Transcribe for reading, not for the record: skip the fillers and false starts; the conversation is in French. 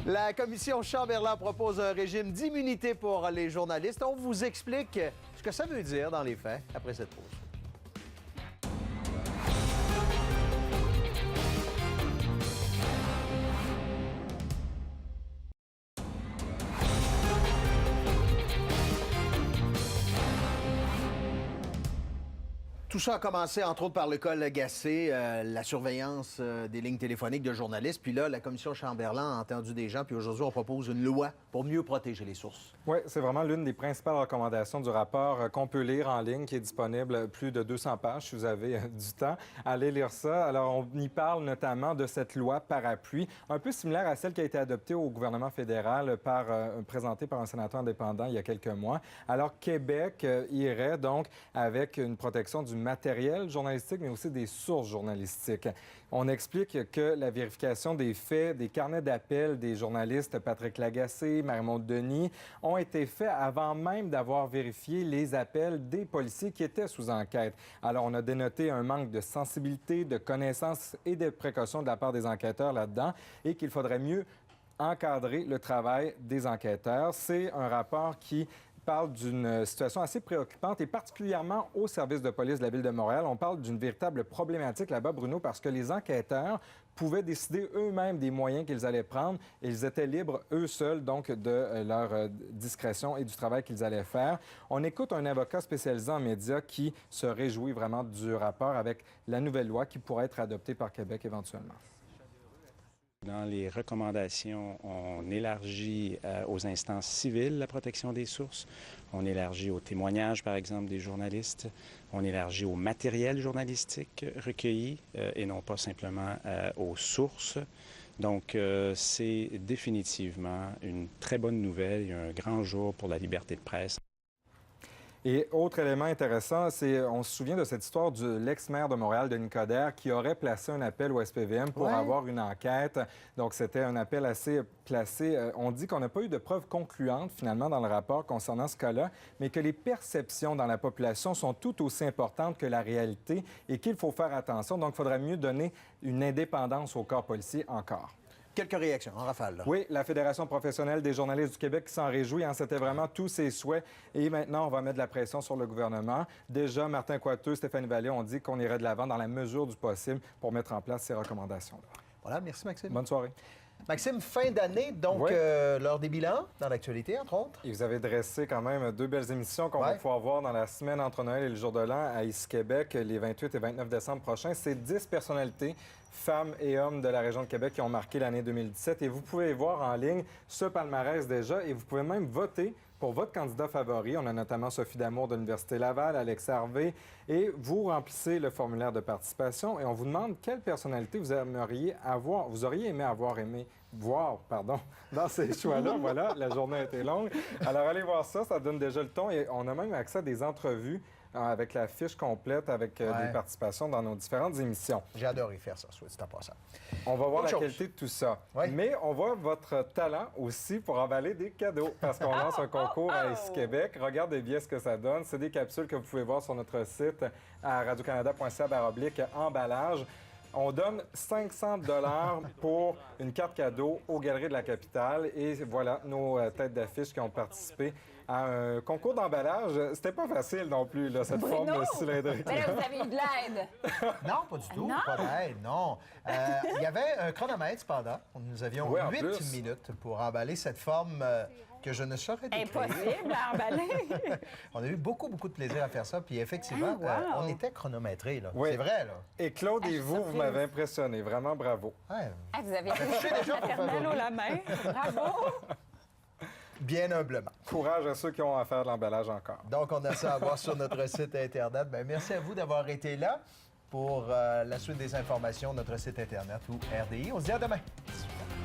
La commission Chamberlain propose un régime d'immunité pour les journalistes. On vous explique ce que ça veut dire dans les faits après cette pause. Tout ça a commencé, entre autres, par le cas Lagacé, la surveillance des lignes téléphoniques de journalistes. Puis là, la commission Chamberlain a entendu des gens, puis aujourd'hui, on propose une loi pour mieux protéger les sources. Oui, c'est vraiment l'une des principales recommandations du rapport qu'on peut lire en ligne, qui est disponible plus de 200 pages, si vous avez du temps. Allez lire ça. Alors, on y parle notamment de cette loi parapluie, un peu similaire à celle qui a été adoptée au gouvernement fédéral, présentée par un sénateur indépendant il y a quelques mois. Alors, Québec irait donc avec une protection du matériel journalistique, mais aussi des sources journalistiques. On explique que la vérification des faits, des carnets d'appels des journalistes Patrick Lagacé, Marie-Maude Denis, ont été faits avant même d'avoir vérifié les appels des policiers qui étaient sous enquête. Alors, on a dénoté un manque de sensibilité, de connaissance et de précaution de la part des enquêteurs là-dedans et qu'il faudrait mieux encadrer le travail des enquêteurs. C'est un rapport qui parle d'une situation assez préoccupante et particulièrement au service de police de la Ville de Montréal. On parle d'une véritable problématique là-bas, Bruno, parce que les enquêteurs pouvaient décider eux-mêmes des moyens qu'ils allaient prendre et ils étaient libres, eux seuls, donc, de leur discrétion et du travail qu'ils allaient faire. On écoute un avocat spécialisé en médias qui se réjouit vraiment du rapport avec la nouvelle loi qui pourrait être adoptée par Québec éventuellement. Dans les recommandations, on élargit aux instances civiles la protection des sources. On élargit aux témoignages, par exemple, des journalistes. On élargit au matériel journalistique recueilli et non pas simplement aux sources. Donc, c'est définitivement une très bonne nouvelle et un grand jour pour la liberté de presse. Et autre élément intéressant, c'est, on se souvient de cette histoire de l'ex-maire de Montréal, Denis Coderre, qui aurait placé un appel au SPVM pour avoir une enquête. Donc, c'était un appel assez placé. On dit qu'on n'a pas eu de preuves concluantes, finalement, dans le rapport concernant ce cas-là, mais que les perceptions dans la population sont tout aussi importantes que la réalité et qu'il faut faire attention. Donc, il faudrait mieux donner une indépendance au corps policier encore. Quelques réactions en rafale. Là. Oui, la Fédération professionnelle des journalistes du Québec qui s'en réjouit. C'était vraiment tous ses souhaits. Et maintenant, on va mettre de la pression sur le gouvernement. Déjà, Martin Coiteux, Stéphanie Vallée ont dit qu'on irait de l'avant dans la mesure du possible pour mettre en place ces recommandations-là. Voilà, merci Maxime. Bonne soirée. Maxime, fin d'année, donc l'heure des bilans, dans l'actualité, entre autres. Et vous avez dressé quand même deux belles émissions qu'on va pouvoir voir dans la semaine entre Noël et le Jour de l'An à Ici-Québec, les 28 et 29 décembre prochains. C'est 10 personnalités, femmes et hommes de la région de Québec qui ont marqué l'année 2017. Et vous pouvez voir en ligne ce palmarès déjà et vous pouvez même voter pour votre candidat favori. On a notamment Sophie Damour de l'Université Laval, Alex Harvey. Et vous remplissez le formulaire de participation et on vous demande quelle personnalité vous auriez aimé voir dans ces choix-là. Voilà, la journée a été longue. Alors, allez voir ça, ça donne déjà le ton. Et on a même accès à des entrevues avec la fiche complète, avec des participations dans nos différentes émissions. J'ai adoré faire ça, soit dit en passant. On va voir la qualité de tout ça. Mais on voit votre talent aussi pour emballer des cadeaux, parce qu'on lance un concours à Ici-Québec. Regardez bien ce que ça donne. C'est des capsules que vous pouvez voir sur notre site à radiocanada.ca/emballage. On donne 500 $ pour une carte cadeau aux Galeries de la Capitale. Et voilà nos têtes d'affiche qui ont participé à un concours d'emballage. C'était pas facile non plus, là, cette forme cylindrique. Mais là, vous avez eu de l'aide. Non, pas du tout. Pas d'aide, non. Il y avait un chronomètre, cependant. Nous avions 8 minutes pour emballer cette forme que je ne saurais décrire. Impossible à emballer. On a eu beaucoup de plaisir à faire ça. Puis effectivement, on était chronométrés. Oui. C'est vrai, là. Et Claude et vous m'avez impressionné. Vraiment, bravo. Vous avez déjà pour favori. la main. Bravo. Bien humblement. Courage à ceux qui ont à faire de l'emballage encore. Donc, on a ça à voir sur notre site Internet. Bien, merci à vous d'avoir été là pour la suite des informations, notre site Internet ou RDI. On se dit à demain. Super.